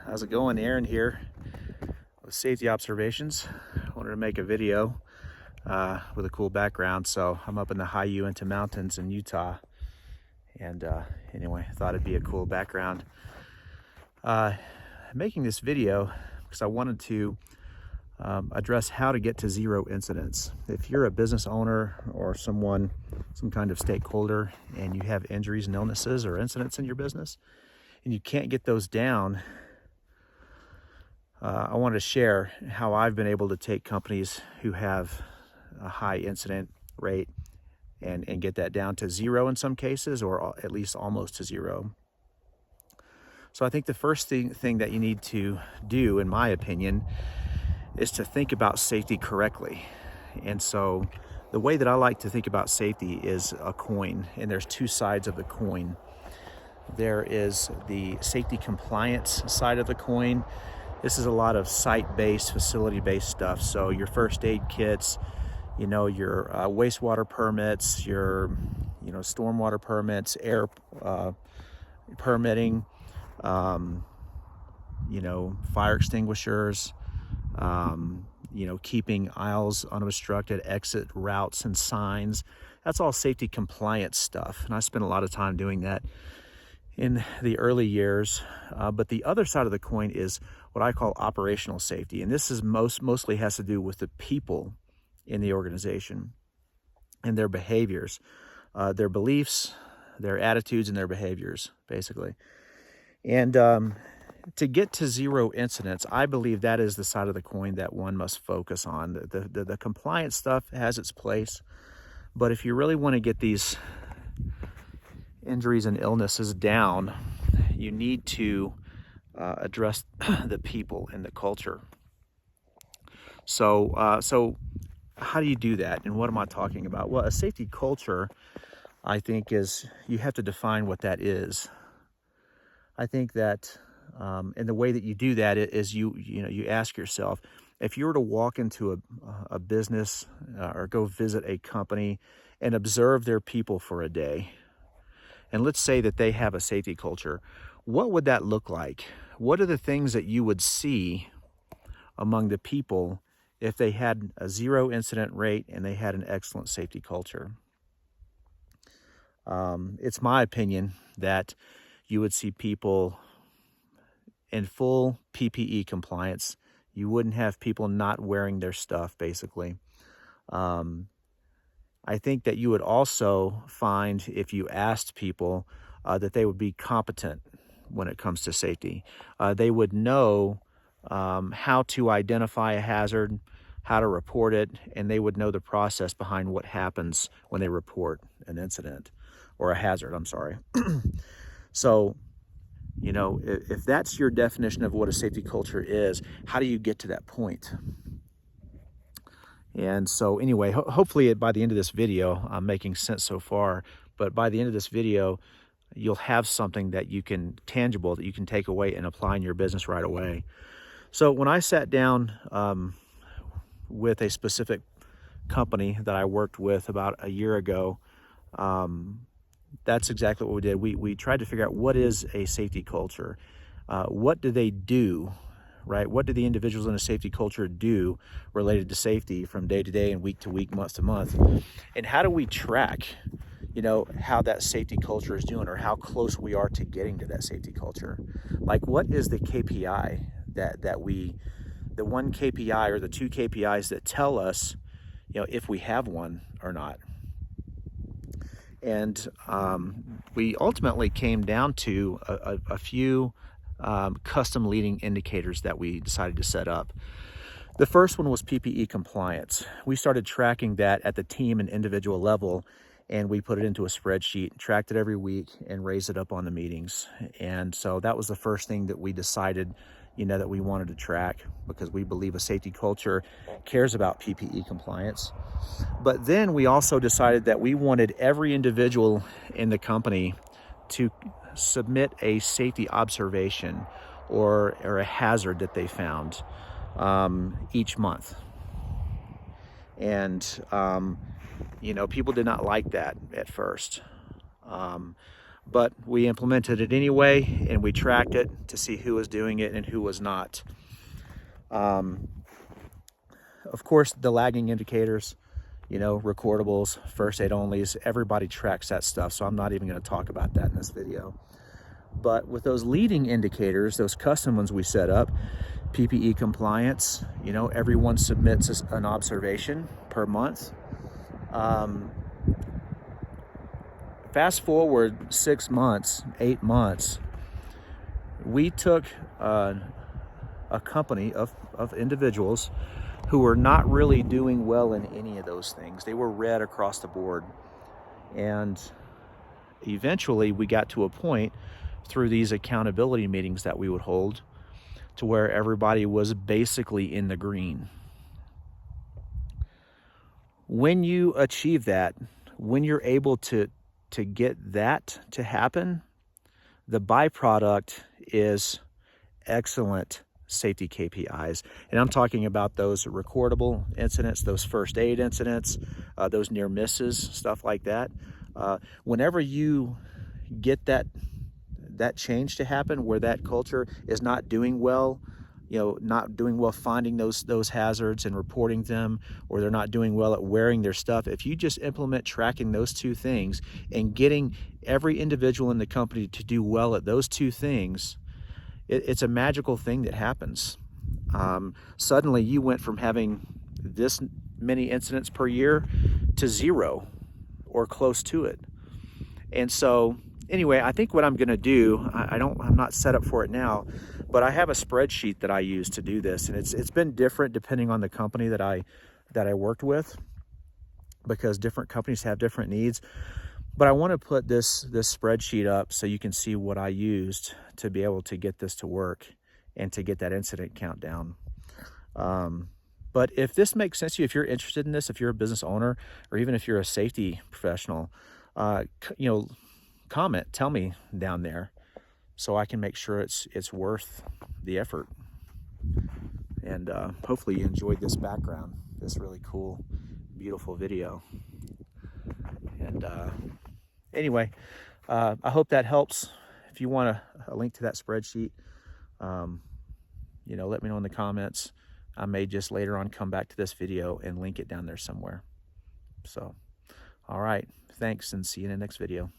How's it going? Aaron here with Safety Observations. I wanted to make a video with a cool background. So I'm up in the high Uinta Mountains in Utah. And anyway, I thought it'd be a cool background. Making this video because I wanted to address how to get to zero incidents. If you're a business owner or some kind of stakeholder, and you have injuries and illnesses or incidents in your business, and you can't get those down, I want to share how I've been able to take companies who have a high incident rate and get that down to zero in some cases, or at least almost to zero. So I think the first thing that you need to do, in my opinion, is to think about safety correctly. And so the way that I like to think about safety is a coin, and there's two sides of the coin. There is the safety compliance side of the coin. This is a lot of site-based, facility-based stuff. So your first aid kits, your wastewater permits, your stormwater permits, air permitting, fire extinguishers, keeping aisles unobstructed, exit routes and signs. That's all safety compliance stuff. And I spent a lot of time doing that in the early years. But the other side of the coin is what I call operational safety. And this is mostly has to do with the people in the organization and their behaviors, their beliefs, their attitudes, and their behaviors, basically. And to get to zero incidents, I believe that is the side of the coin that one must focus on. The compliance stuff has its place, but if you really want to get these injuries and illnesses down, you need to address the people and the culture. So how do you do that, and what am I talking about? Well, a safety culture, I think, is you have to define what that is. I think that, and the way that you do that is you ask yourself, if you were to walk into a business or go visit a company and observe their people for a day, and let's say that they have a safety culture, what would that look like? What are the things that you would see among the people if they had a zero incident rate and they had an excellent safety culture? It's my opinion that you would see people in full PPE compliance. You wouldn't have people not wearing their stuff, basically. I think that you would also find, if you asked people, that they would be competent when it comes to safety. They would know how to identify a hazard, how to report it, and they would know the process behind what happens when they report an incident or a hazard, I'm sorry. So, if that's your definition of what a safety culture is, how do you get to that point? And so anyway, hopefully by the end of this video, I'm making sense so far, but by the end of this video, you'll have something that you can, tangible, that you can take away and apply in your business right away. So when I sat down with a specific company that I worked with about a year ago, that's exactly what we did. We tried to figure out, what is a safety culture? What do they do, right? What do the individuals in a safety culture do related to safety from day to day and week to week, month to month? And how do we track, how that safety culture is doing, or how close we are to getting to that safety culture? Like, what is the KPI the one KPI or the two KPIs that tell us, if we have one or not? And we ultimately came down to a few custom leading indicators that we decided to set up. The first one was PPE compliance. We started tracking that at the team and individual level, and we put it into a spreadsheet, tracked it every week, and raised it up on the meetings. And so that was the first thing that we decided, that we wanted to track, because we believe a safety culture cares about PPE compliance. But then we also decided that we wanted every individual in the company to submit a safety observation or a hazard that they found each month. And people did not like that at first. but we implemented it anyway, and we tracked it to see who was doing it and who was not. Of course, the lagging indicators, you know, recordables, first aid onlys, everybody tracks that stuff, so I'm not even going to talk about that in this video. But with those leading indicators, those custom ones we set up, PPE compliance, you know, everyone submits an observation per month. Fast forward 6 months, 8 months, we took a company of individuals who were not really doing well in any of those things. They were red across the board. And eventually we got to a point through these accountability meetings that we would hold to where everybody was basically in the green. When you achieve that, when you're able to get that to happen, the byproduct is excellent safety KPIs. And I'm talking about those recordable incidents, those first aid incidents, those near misses, stuff like that. Whenever you get that change to happen, where that culture is not doing well, you know, not doing well finding those hazards and reporting them, or they're not doing well at wearing their stuff, if you just implement tracking those two things and getting every individual in the company to do well at those two things, it's a magical thing that happens. Suddenly you went from having this many incidents per year to 0 or close to it. And so anyway, I think what I'm going to do, I'm not set up for it now, but I have a spreadsheet that I use to do this, and it's been different depending on the company that I worked with, because different companies have different needs. But I want to put this spreadsheet up so you can see what I used to be able to get this to work and to get that incident count down. But if this makes sense to you, if you're interested in this, if you're a business owner, or even if you're a safety professional, you know, comment, tell me down there, so I can make sure it's worth the effort. And hopefully you enjoyed this background, this really cool, beautiful video. And anyway, I hope that helps. If you want a link to that spreadsheet, you know, let me know in the comments. I may just later on come back to this video and link it down there somewhere. So, all right, thanks, and see you in the next video.